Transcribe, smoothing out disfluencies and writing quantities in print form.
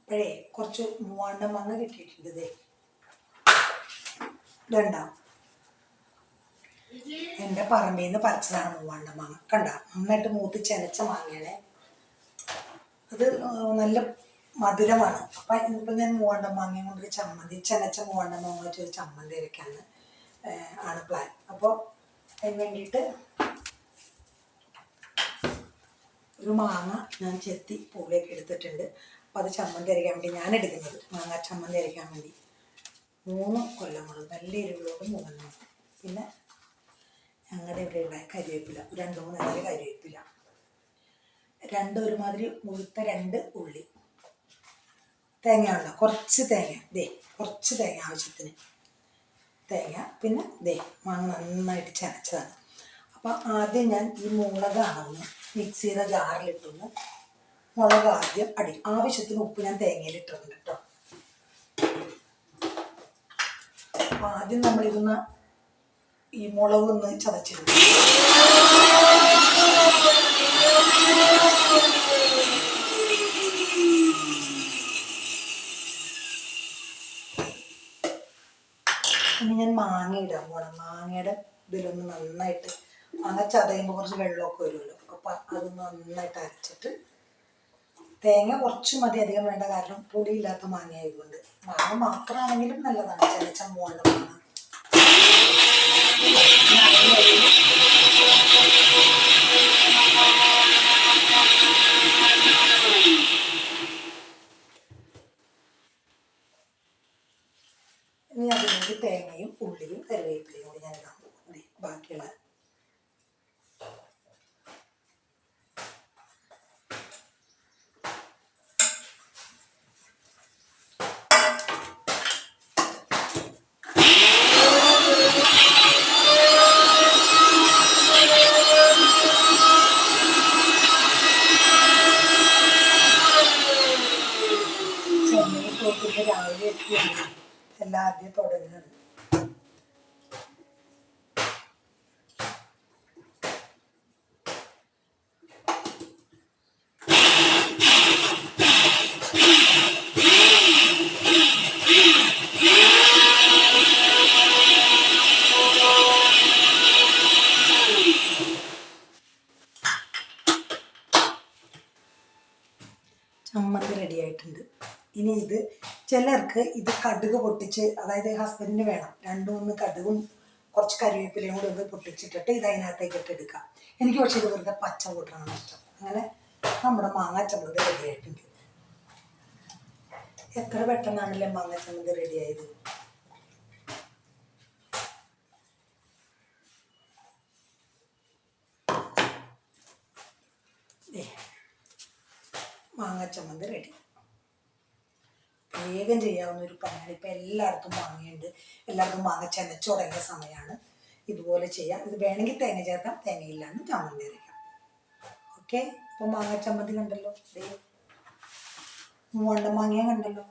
അപ്പോഴേ കുറച്ച് മൂവാണ്ടൻ മാങ്ങ കിട്ടിയിട്ടുണ്ട്. ഇതുണ്ടാ എൻ്റെ പറമ്പിൽ നിന്ന് പറിച്ചതാണ് മൂവാണ്ടൻ മാങ്ങ. കണ്ട, നന്നായിട്ട് മൂത്ത് ചെനച്ച മാങ്ങയാണ്. അത് നല്ല മധുരമാണ്. അപ്പം ഇന്നിപ്പോൾ ഞാൻ മൂവാണ്ടൻ മാങ്ങയും കൊണ്ടൊരു ചമ്മന്തി, ചെനച്ച മൂവാണ്ടൻ മാങ്ങ വെച്ചൊരു ചമ്മന്തി അരയ്ക്കാന്ന് ആണ് പ്ലാൻ. അപ്പോൾ അതിന് വേണ്ടിയിട്ട് ഒരു മാങ്ങ ഞാൻ ചെത്തി പൂളിയൊക്കെ എടുത്തിട്ടുണ്ട്. അപ്പോൾ അത് ചമ്മന്തി അരയ്ക്കാൻ വേണ്ടി ഞാൻ എടുക്കുന്നത്, മാങ്ങ ചമ്മന്തി അരയ്ക്കാൻ വേണ്ടി 3 കൊല്ലമുളക്, നല്ല എരിവുള്ളോട് 3 മുളക്, പിന്നെ ഞങ്ങളുടെ ഇവിടെ ഉണ്ടായ കരിവേപ്പില, 2-3 ഇല കരിവേപ്പില, 2 ഒരുമാതിരി മുഴുത്ത 2 ഉള്ളി, തേങ്ങ ഉണ്ടോ, കുറച്ച് തേങ്ങ, കുറച്ച് തേങ്ങ ആവശ്യത്തിന് തേങ്ങ, പിന്നെ മാങ്ങ നന്നായിട്ട് ചതച്ചതാണ്. അപ്പോൾ ആദ്യം ഞാൻ ഈ മുളകാണ് മിക്സിയുടെ ജാറിലിട്ടൊന്ന് മുളക് ആദ്യം ആവശ്യത്തിന് ഉപ്പ് ഞാൻ തേങ്ങയിലിട്ടുണ്ട് കേട്ടോ. അപ്പോൾ ആദ്യം നമ്മളിതൊന്ന് ഈ മുളകൊന്ന് ചതച്ചിടും. ഇനി ഞാൻ മാങ്ങ ഇടാൻ പോകണം. മാങ്ങയുടെ ഇതിലൊന്ന് നന്നായിട്ട്, മാങ്ങ ചതയുമ്പോൾ കുറച്ച് വെള്ളമൊക്കെ വരുമല്ലോ, അപ്പം അത് നന്നായിട്ട് അരച്ചിട്ട്, തേങ്ങ കുറച്ച് മതി, അധികം വേണ്ട, കാരണം പുളിയില്ലാത്ത മാങ്ങ ആയതുകൊണ്ട്. മാങ്ങ മാത്രമാണെങ്കിലും നല്ലതാണ്, ചതച്ച മൂവാണ്ടൻ മാങ്ങ. ഇനി അതിലേക്ക് തേങ്ങയും ഉള്ളിയും കറിവേപ്പിലയും കൂടി ഞാൻ ഇടാൻ പോകും. ബാക്കിയുള്ള ചെന്നൈ പോയിട്ട് രാവിലെ എത്തിയാണ് എല്ലാം ആദ്യം തുടങ്ങുന്നത്. ചമ്മന്തി റെഡി ആയിട്ടുണ്ട്. ഇനി ഇത് ചിലർക്ക് ഇത് കടുക് പൊട്ടിച്ച്, അതായത് ഹസ്ബൻഡിന് വേണം 2-3 കടുകും കുറച്ച് കരിവേപ്പിലയും കൂടി ഒന്ന് പൊട്ടിച്ചിട്ടിട്ട് ഇത് അതിനകത്തേക്ക് ഇട്ടെടുക്കാം. എനിക്ക് പക്ഷേ ഇത് വെറുതെ പച്ച കൂട്ടണം ഇഷ്ടം. അങ്ങനെ നമ്മുടെ മാങ്ങ ചമ്മന്തി റെഡി ആയിട്ടുണ്ട്. എത്ര പെട്ടെന്നാണല്ലേ മാങ്ങ ചമ്മന്തി റെഡി ആയത്. മാങ്ങ ചമ്മന്തി റെഡി. വേഗം ചെയ്യാവുന്ന ഒരു പണിയാണ്. ഇപ്പം എല്ലായിടത്തും മാങ്ങയുണ്ട്, എല്ലാവർക്കും മാങ്ങ ചെനച്ചു തുടങ്ങിയ സമയമാണ്. ഇതുപോലെ ചെയ്യാം. ഇത് വേണമെങ്കിൽ തേങ്ങ ചേർക്കാം, തേങ്ങയില്ലാണ്ട് ചമ്മന്തി അരയ്ക്കാം. ഓക്കെ, അപ്പോൾ മാങ്ങ ചമ്മന്തി കണ്ടല്ലോ, മൂവാണ്ടൻ മാങ്ങയും കണ്ടല്ലോ.